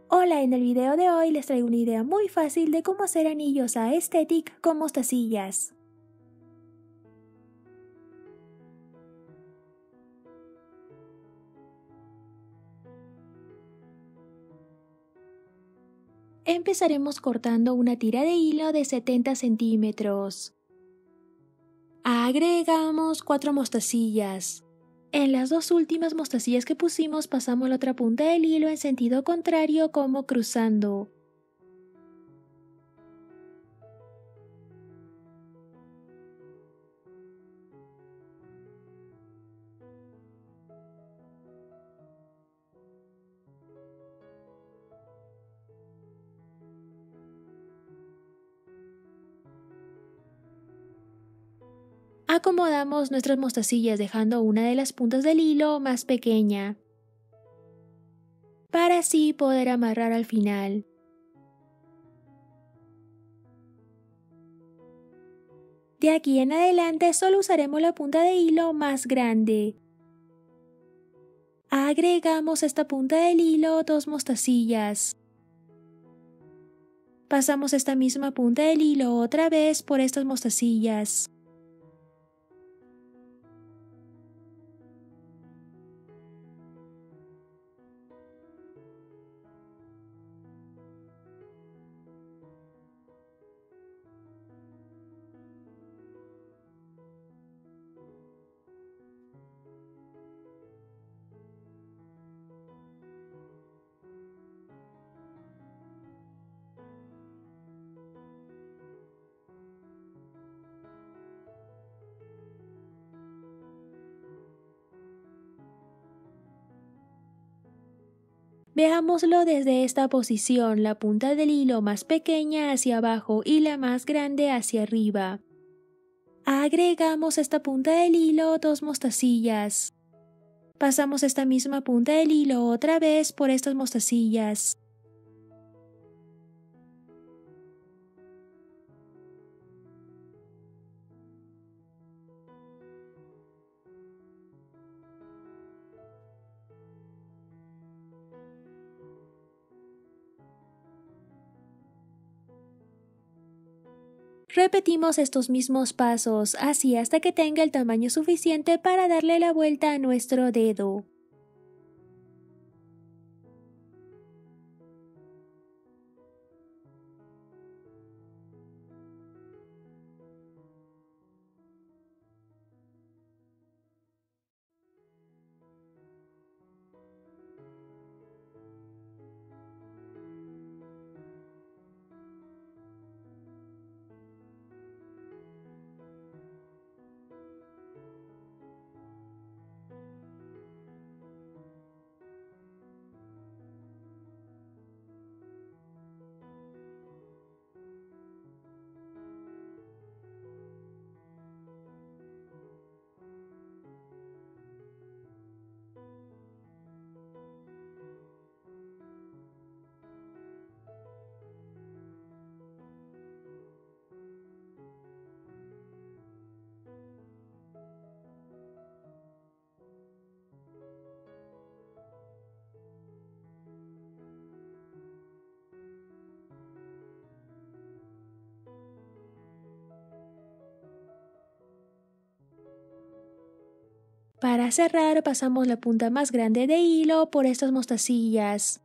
Hola, en el video de hoy les traigo una idea muy fácil de cómo hacer anillos aesthetic con mostacillas. Empezaremos cortando una tira de hilo de 70 centímetros. Agregamos 4 mostacillas. En las dos últimas mostacillas que pusimos pasamos la otra punta del hilo en sentido contrario como cruzando. Acomodamos nuestras mostacillas dejando una de las puntas del hilo más pequeña, para así poder amarrar al final. De aquí en adelante solo usaremos la punta de hilo más grande. Agregamos a esta punta del hilo 2 mostacillas. Pasamos esta misma punta del hilo otra vez por estas mostacillas. Veámoslo desde esta posición, la punta del hilo más pequeña hacia abajo y la más grande hacia arriba. Agregamos a esta punta del hilo 2 mostacillas. Pasamos esta misma punta del hilo otra vez por estas mostacillas. Repetimos estos mismos pasos, así hasta que tenga el tamaño suficiente para darle la vuelta a nuestro dedo. Para cerrar pasamos la punta más grande de hilo por estas mostacillas.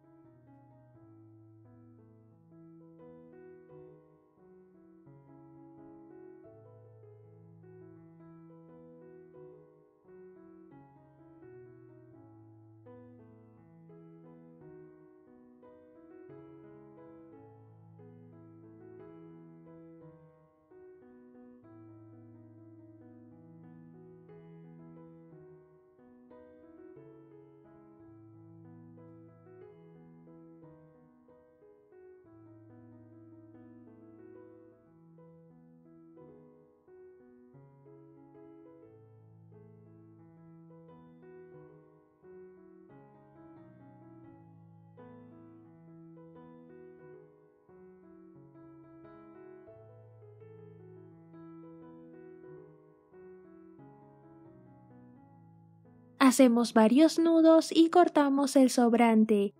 Hacemos varios nudos y cortamos el sobrante.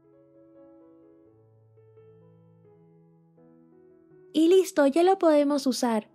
Y listo, ya lo podemos usar.